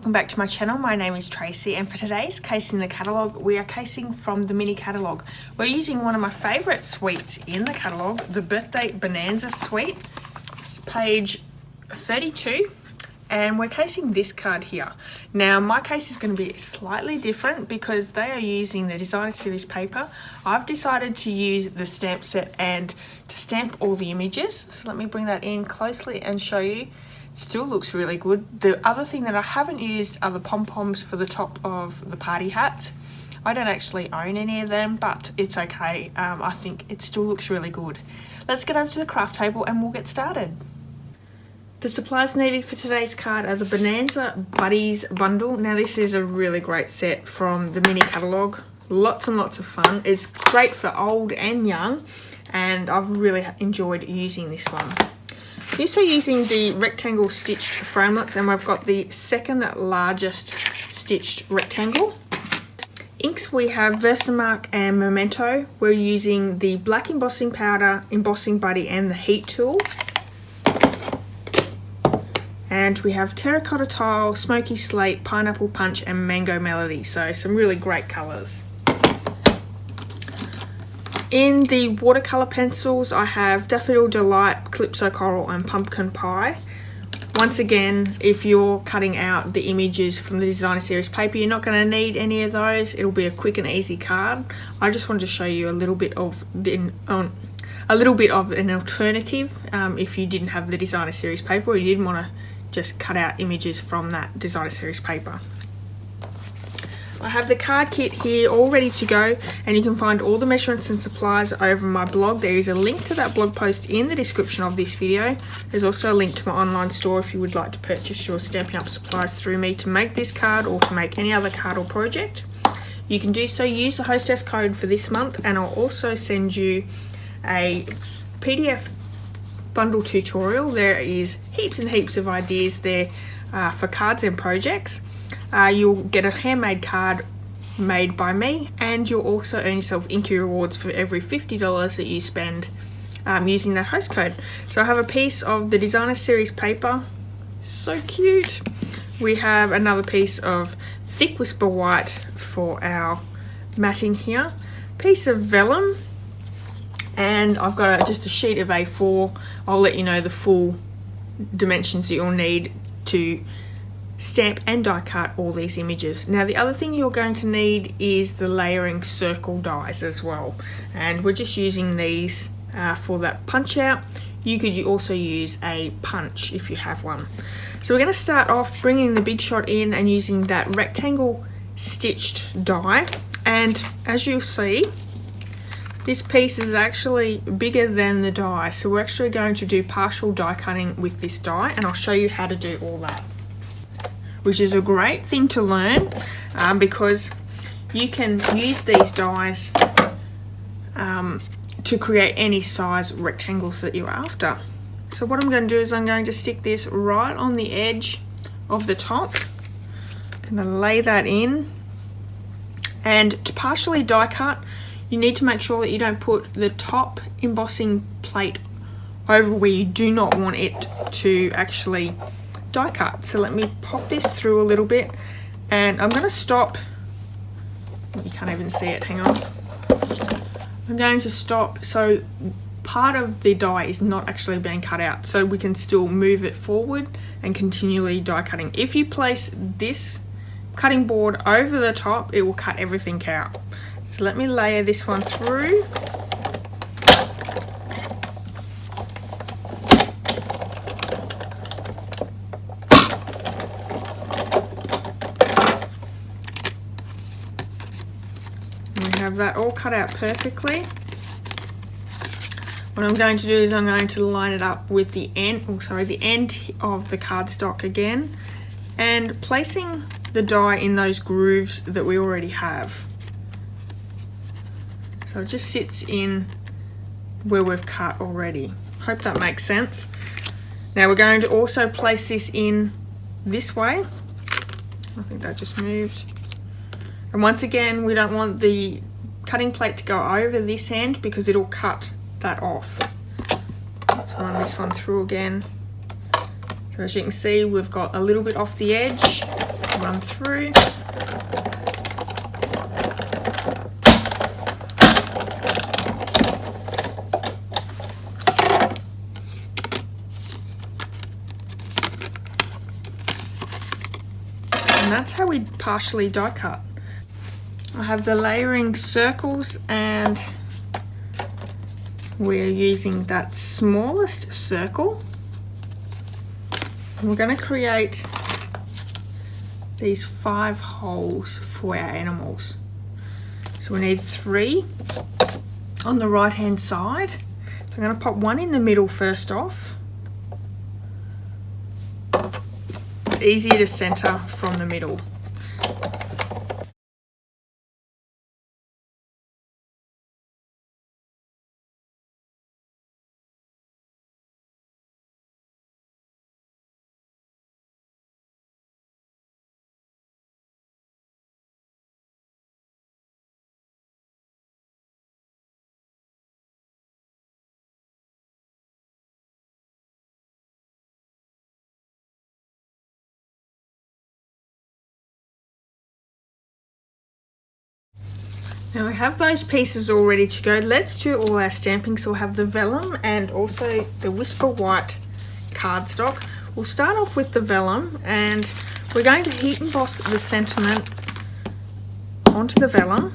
welcome back to my channel. My name is Tracy, and for today's Casing the Catalogue, we are casing from the MINI Catalogue. We're using one of my favourite suites in the catalogue, the Birthday Bonanza Suite. It's page 32, and we're casing this card here. Now, my case is going to be slightly different because they are using the Designer Series paper. I've decided to use the stamp set and to stamp all the images. So let me bring that in closely and show you. Still looks really good. The other thing that I haven't used are the pom-poms for the top of the party hats. I don't actually own any of them, but it's okay. I think it still looks really good. Let's get over to the craft table and we'll get started. The supplies needed for today's card are the Bonanza Buddies bundle. Now this is a really great set from the MINI Catalogue. Lots and lots of fun. It's great for old and young, and I've really enjoyed using this one. We're also using the rectangle stitched framelits, and we've got the second largest stitched rectangle. Inks, we have Versamark and Memento. We're using the black embossing powder, embossing buddy, and the heat tool. And we have terracotta tile, smoky slate, pineapple punch, and mango melody. So some really great colours. In the watercolour pencils, I have Daffodil Delight, Calypso Coral, and Pumpkin Pie. Once again, if you're cutting out the images from the Designer Series paper, you're not going to need any of those. It'll be a quick and easy card. I just wanted to show you a little bit of an alternative if you didn't have the Designer Series paper or you didn't want to just cut out images from that Designer Series paper. I have the card kit here all ready to go, and you can find all the measurements and supplies over my blog. There is a link to that blog post in the description of this video. There's also a link to my online store if you would like to purchase your Stampin' Up supplies through me to make this card or to make any other card or project. You can do so. Use the hostess code for this month, and I'll also send you a PDF bundle tutorial. There is heaps and heaps of ideas there for cards and projects. You'll get a handmade card made by me, and you'll also earn yourself Inky rewards for every $50 that you spend using that host code. So I have a piece of the Designer Series paper, so cute. We have another piece of thick Whisper White for our matting here, piece of vellum, and I've got just a sheet of A4. I'll let you know the full dimensions that you'll need to stamp and die cut all these images. Now the other thing you're going to need is the layering circle dies as well, and we're just using these for that punch out. You could also use a punch if you have one. So we're going to start off bringing the big shot in and using that rectangle stitched die, and as you'll see, this piece is actually bigger than the die, so we're actually going to do partial die cutting with this die, and I'll show you how to do all that, which is a great thing to learn because you can use these dies to create any size rectangles that you're after. So what I'm going to do is I'm going to stick this right on the edge of the top. I'm going to lay that in, and to partially die cut, you need to make sure that you don't put the top embossing plate over where you do not want it to actually die cut. So let me pop this through a little bit, and I'm going to stop. You can't even see it, hang on. I'm going to stop so part of the die is not actually being cut out, so we can still move it forward and continually die cutting. If you place this cutting board over the top, it will cut everything out. So let me layer this one through. Have that all cut out perfectly. What I'm going to do is I'm going to line it up with the end of the cardstock again, and placing the die in those grooves that we already have. So it just sits in where we've cut already. Hope that makes sense. Now we're going to also place this in this way. I think that just moved. And once again, we don't want the cutting plate to go over this end because it'll cut that off. Let's run this one through again. So as you can see, we've got a little bit off the edge. run through. And that's how we partially die cut. I have the layering circles, and we're using that smallest circle. And we're going to create these 5 holes for our animals. So we need 3 on the right hand side. So I'm going to pop one in the middle first off. It's easier to center from the middle. Now we have those pieces all ready to go. Let's do all our stamping. So we'll have the vellum and also the Whisper White cardstock. We'll start off with the vellum, and we're going to heat emboss the sentiment onto the vellum.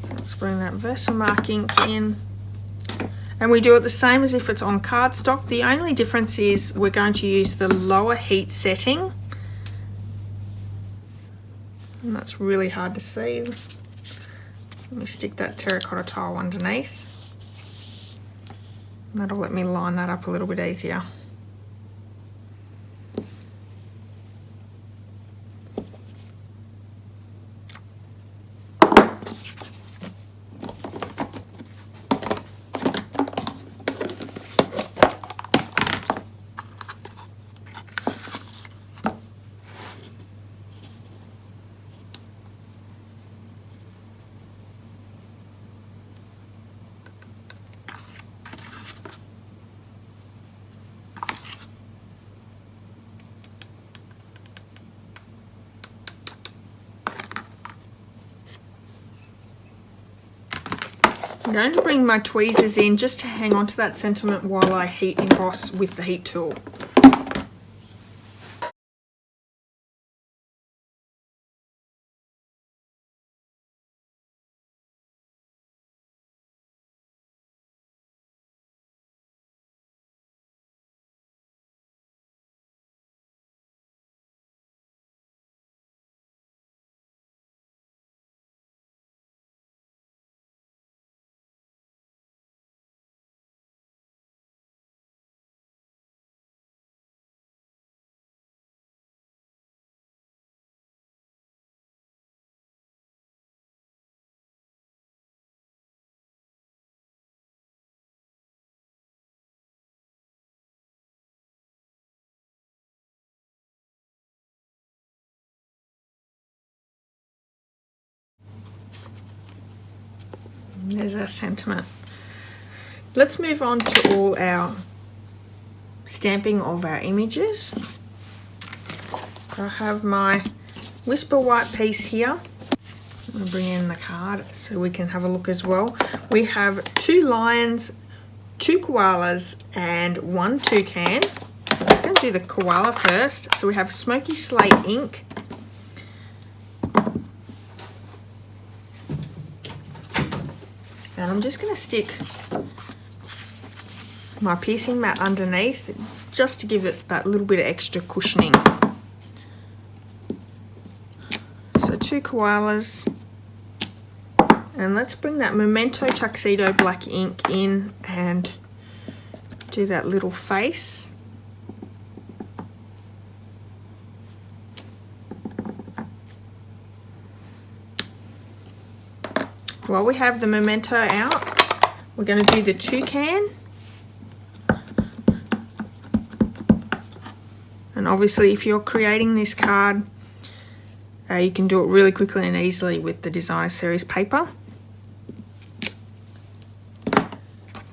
Let's bring that Versamark ink in. And we do it the same as if it's on cardstock. The only difference is we're going to use the lower heat setting. And that's really hard to see. Let me stick that terracotta tile underneath. That'll let me line that up a little bit easier. I'm going to bring my tweezers in just to hang on to that sentiment while I heat emboss with the heat tool. There's our sentiment. Let's move on to all our stamping of our images. I have my Whisper White piece here. I'm going to bring in the card so we can have a look as well. We have 2 lions, 2 koalas, and 1 toucan. So I'm just going to do the koala first. So we have Smoky Slate ink. And I'm just going to stick my piercing mat underneath just to give it that little bit of extra cushioning. So 2 koalas. And let's bring that Memento Tuxedo black ink in and do that little face. While we have the Memento out, we're going to do the toucan. And obviously if you're creating this card, you can do it really quickly and easily with the designer series paper.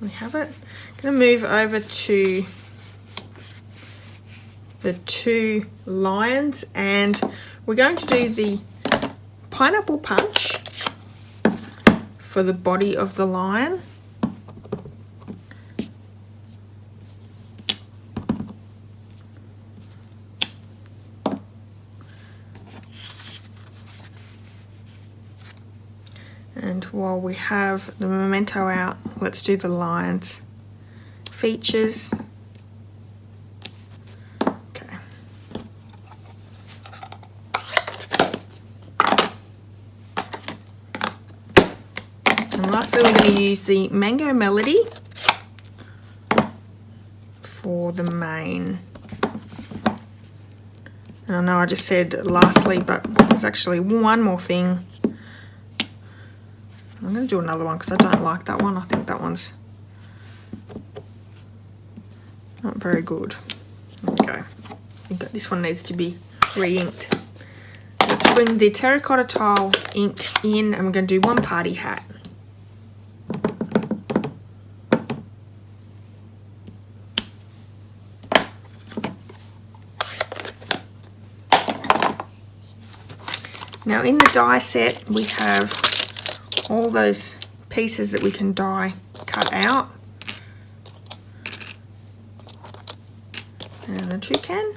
We have it. I'm going to move over to the two lions, and we're going to do the pineapple punch for the body of the lion. And while we have the memento out, let's do the lion's features. Okay. And lastly, we're going to use the Mango Melody for the mane. And I know I just said lastly, but there's actually one more thing. I'm going to do another one because I don't like that one. I think that one's not very good. Okay, I think that this one needs to be re-inked. Let's bring the terracotta tile ink in, and we're going to do one party hat. Now in the die set we have all those pieces that we can die cut out, and the toucan.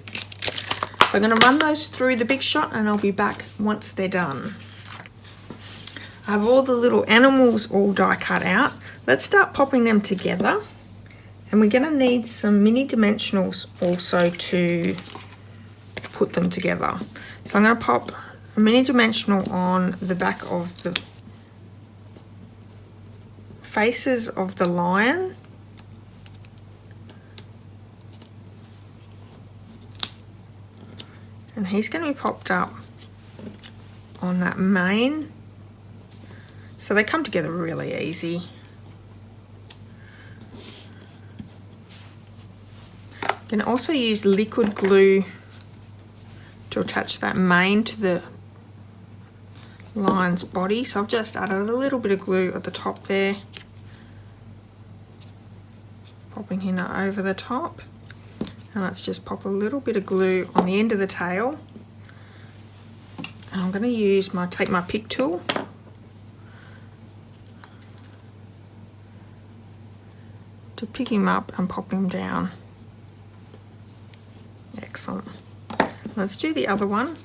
So I'm going to run those through the Big Shot and I'll be back once they're done. I have all the little animals all die cut out. Let's start popping them together, and we're going to need some mini dimensionals also to put them together. So I'm going to pop a mini dimensional on the back of the faces of the lion, and he's going to be popped up on that mane, so they come together really easy. You can also use liquid glue to attach that mane to the lion's body, so I've just added a little bit of glue at the top there, popping him over the top, and let's just pop a little bit of glue on the end of the tail. And I'm going to use take my pick tool to pick him up and pop him down. Excellent. Let's do the other one.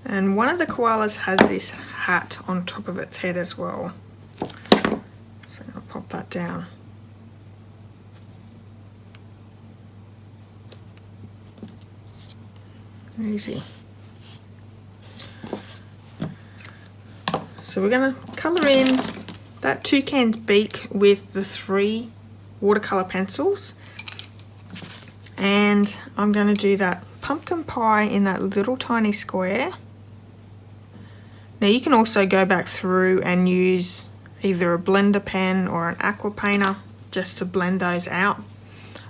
And one of the koalas has this hat on top of its head as well. So I'll pop that down. Easy. So we're going to colour in that toucan's beak with the 3 watercolour pencils. And I'm going to do that pumpkin pie in that little tiny square. Now you can also go back through and use either a blender pen or an aqua painter just to blend those out.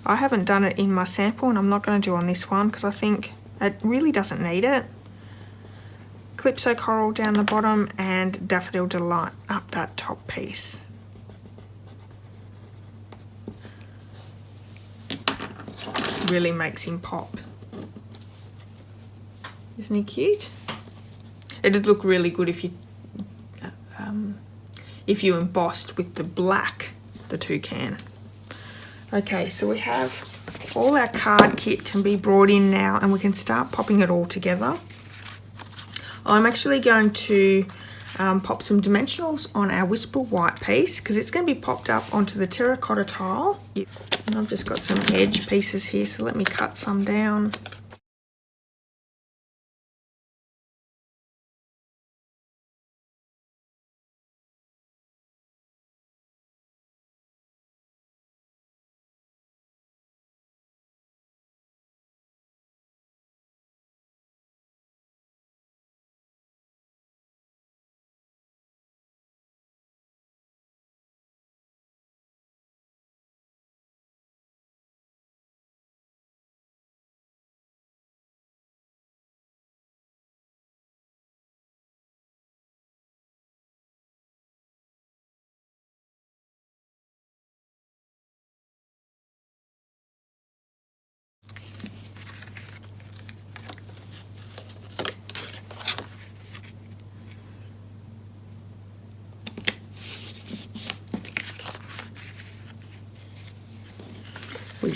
I haven't done it in my sample, and I'm not going to do on this one because I think it really doesn't need it. Calypso coral down the bottom and daffodil delight up that top piece. Really makes him pop. Isn't he cute? It'd look really good if you embossed with the black, the toucan. Okay, so we have all our card kit can be brought in now, and we can start popping it all together. I'm actually going to pop some dimensionals on our Whisper White piece because it's going to be popped up onto the terracotta tile. And I've just got some edge pieces here, so let me cut some down.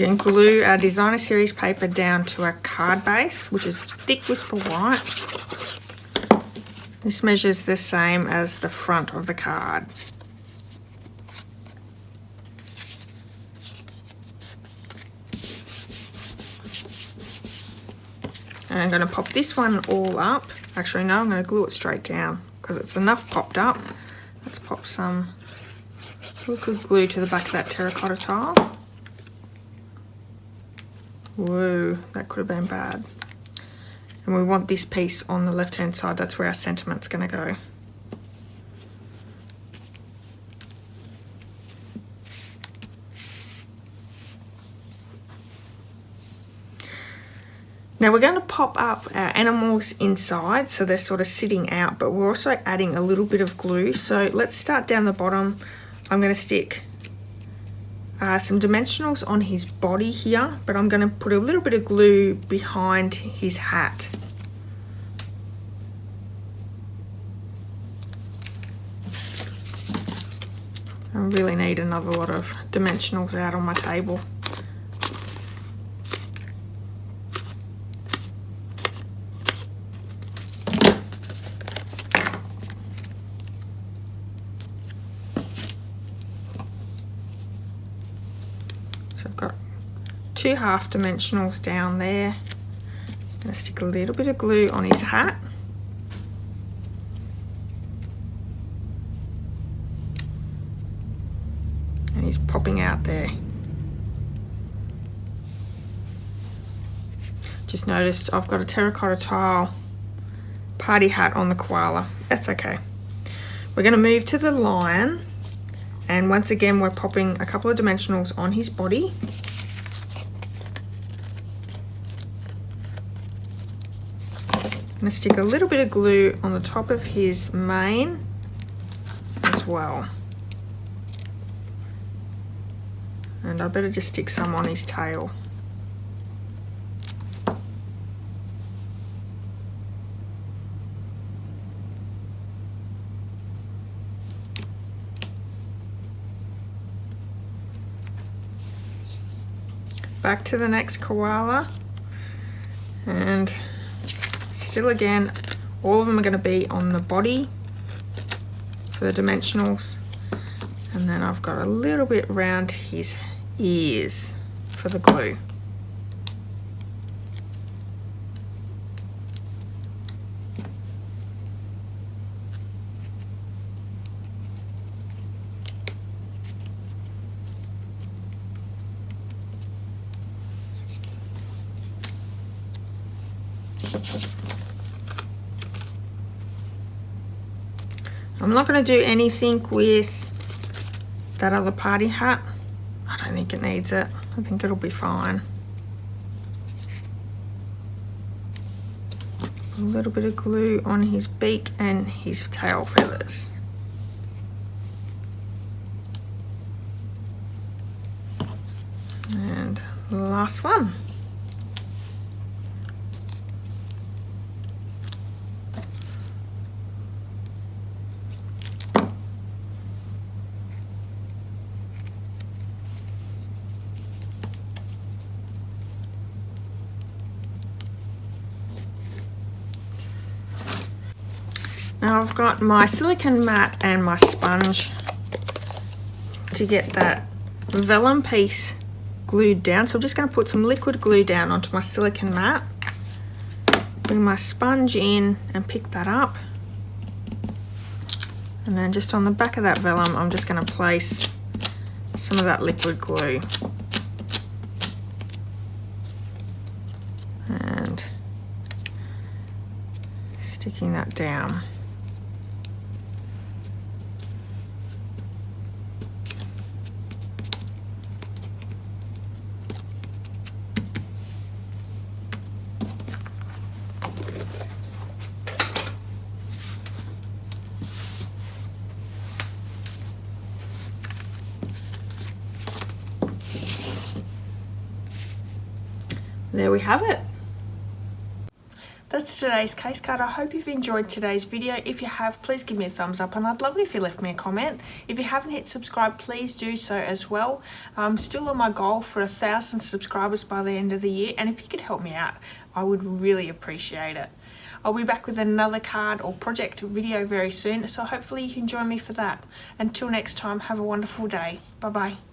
can glue our designer series paper down to our card base, which is thick whisper white. This measures the same as the front of the card. And I'm going to pop this one all up. Actually, no, I'm going to glue it straight down because it's enough popped up. Let's pop some liquid glue to the back of that terracotta tile. Whoa, that could have been bad. And we want this piece on the left-hand side. That's where our sentiment's going to go. Now we're going to pop up our animals inside, so they're sort of sitting out, but we're also adding a little bit of glue. So let's start down the bottom. I'm going to stick some dimensionals on his body here, but I'm going to put a little bit of glue behind his hat. I really need another lot of dimensionals out on my table. So I've got 2 half dimensionals down there. I'm going to stick a little bit of glue on his hat. And he's popping out there. Just noticed I've got a terracotta tile party hat on the koala. That's okay. We're going to move to the lion. And once again, we're popping a couple of dimensionals on his body. I'm going to stick a little bit of glue on the top of his mane as well. And I better just stick some on his tail. Back to the next koala, and still again, all of them are going to be on the body for the dimensionals, and then I've got a little bit around his ears for the glue. I'm not going to do anything with that other party hat. I don't think it needs it. I think it'll be fine. A little bit of glue on his beak and his tail feathers. And the last one. Now I've got my silicone mat and my sponge to get that vellum piece glued down. So I'm just going to put some liquid glue down onto my silicone mat. Bring my sponge in and pick that up. And then just on the back of that vellum, I'm just going to place some of that liquid glue. And sticking that down. There we have it. That's today's case card. I hope you've enjoyed today's video. If you have, please give me a thumbs up, and I'd love it if you left me a comment. If you haven't hit subscribe, please do so as well. I'm still on my goal for 1,000 subscribers by the end of the year, and if you could help me out, I would really appreciate it. I'll be back with another card or project video very soon, so hopefully you can join me for that. Until next time, have a wonderful day. Bye bye.